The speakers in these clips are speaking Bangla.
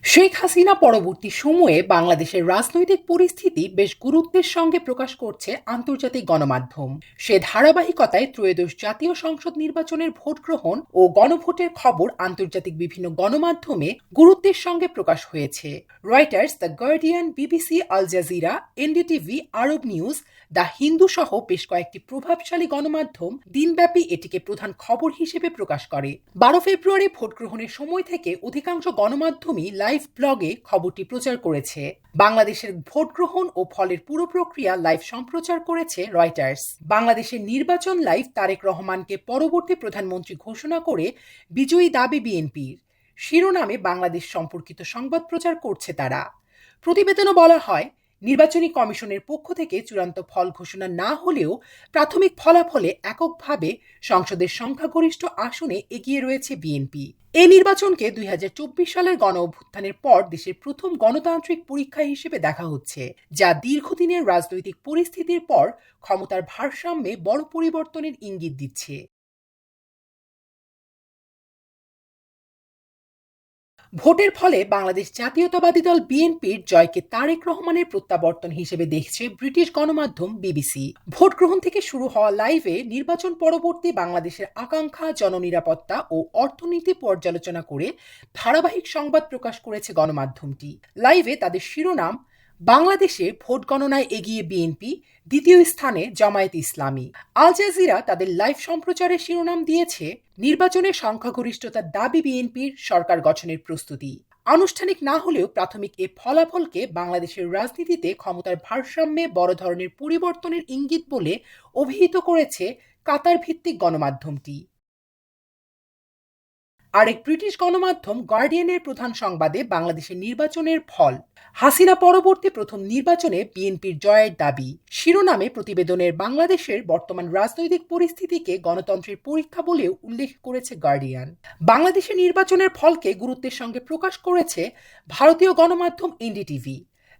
শেখ হাসিনা পরবর্তী সময়ে বাংলাদেশের রাজনৈতিক পরিস্থিতি বেশ গুরুত্বের সঙ্গে প্রকাশ করছে আন্তর্জাতিক গণমাধ্যম। সে ধারাবাহিকতায় ত্রয়োদশ জাতীয় সংসদ নির্বাচনের ভোট গ্রহণ ও গণভোটের খবর আন্তর্জাতিক বিভিন্ন গণমাধ্যমে গুরুত্বের সঙ্গে প্রকাশ হয়েছে। Reuters, the Guardian, BBC, Al Jazeera, NDTV, Arab News, the Hindu সহ বেশ কয়েকটি প্রভাবশালী গণমাধ্যম দিনব্যাপী এটিকে প্রধান খবর হিসেবে প্রকাশ করে। 12 ফেব্রুয়ারি ভোট গ্রহণের সময় থেকে অধিকাংশ গণমাধ্যমই লাইভ ব্লগে খবরটি প্রচার করেছে। বাংলাদেশের ভোট গ্রহণ ও ফলের পুরো প্রক্রিয়া লাইভ সম্প্রচার করেছে রয়টার্স। বাংলাদেশের নির্বাচন লাইভ তারেক রহমানকে পরবর্তী প্রধানমন্ত্রী ঘোষণা করে বিজয়ী দাবি বিএনপির শিরোনামে বাংলাদেশ সম্পর্কিত সংবাদ প্রচার করছে তারা। প্রতিবেদনে বলা হয়, নির্বাচনী কমিশনের পক্ষ থেকে চূড়ান্ত ফল ঘোষণা না হলেও প্রাথমিক ফলাফলে এককভাবে সংসদের সংখ্যাগরিষ্ঠ আসনে এগিয়ে রয়েছে বিএনপি। এই নির্বাচনকে 2024 সালের গণঅভ্যুত্থানের পর দেশের প্রথম গণতান্ত্রিক পরীক্ষা হিসেবে দেখা হচ্ছে, যা দীর্ঘদিনের রাজনৈতিক পরিস্থিতির পর ক্ষমতার ভারসাম্যে বড় পরিবর্তনের ইঙ্গিত দিচ্ছে। ভোটের ফলে বাংলাদেশ জাতীয়তাবাদী দল বিএনপির জয়কে তারেক রহমানের প্রত্যাবর্তন হিসেবে দেখছে ব্রিটিশ গণমাধ্যম বিবিসি। ভোট গ্রহণ থেকে শুরু হওয়া লাইভে নির্বাচন পরবর্তী বাংলাদেশের আকাঙ্ক্ষা, জননিরাপত্তা ও অর্থনীতি পর্যালোচনা করে ধারাবাহিক সংবাদ প্রকাশ করেছে গণমাধ্যমটি। লাইভে তাদের শিরোনাম, বাংলাদেশে ভোট গণনায় এগিয়ে বিএনপি, দ্বিতীয় স্থানে জামায়াত ইসলামী। আল জাজিরা তাদের লাইভ সম্প্রচারের শিরোনাম দিয়েছে, নির্বাচনের সংখ্যাগরিষ্ঠতার দাবি বিএনপির, সরকার গঠনের প্রস্তুতি। আনুষ্ঠানিক না হলেও প্রাথমিক এ ফলাফলকে বাংলাদেশের রাজনীতিতে ক্ষমতার ভারসাম্যে বড় ধরনের পরিবর্তনের ইঙ্গিত বলে অভিহিত করেছে কাতার ভিত্তিক গণমাধ্যমটি। আরেক ব্রিটিশ গণমাধ্যম গার্ডিয়ানের প্রধান সংবাদে বাংলাদেশের নির্বাচনের ফল, হাসিনা পরবর্তী প্রথম নির্বাচনে বিএনপির জয়ের দাবি শিরোনামে প্রতিবেদনের বাংলাদেশের বর্তমান রাজনৈতিক পরিস্থিতিকে গণতন্ত্রের পরীক্ষা বলেও উল্লেখ করেছে গার্ডিয়ান। বাংলাদেশের নির্বাচনের ফলকে গুরুত্বের সঙ্গে প্রকাশ করেছে ভারতীয় গণমাধ্যম এনডিটিভি।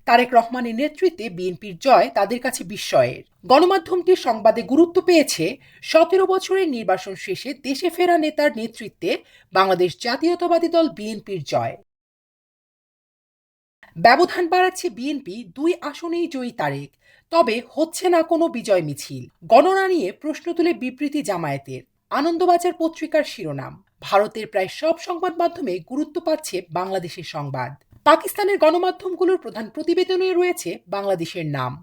তারেক রহমানের নেতৃত্বে বিএনপির জয় তাদের কাছে বিস্ময়ের। গণমাধ্যমটির সংবাদে গুরুত্ব পেয়েছে 17 বছরের নির্বাসন শেষে দেশে ফেরা নেতার নেতৃত্বে বাংলাদেশ জাতীয়তাবাদী দল বিএনপির জয়। ব্যবধান বাড়াচ্ছে বিএনপি, 2 আসনেই জয়ী তারেক, তবে হচ্ছে না কোনো বিজয় মিছিল। গণনা নিয়ে প্রশ্ন তুলে বিবৃতি জামায়াতের। আনন্দবাজার পত্রিকার শিরোনাম, ভারতের প্রায় সব সংবাদ মাধ্যমে গুরুত্ব পাচ্ছে বাংলাদেশের সংবাদ। পাকিস্তানের গণমাধ্যমগুলোর প্রধান প্রতিবেদনে রয়েছে বাংলাদেশের নাম।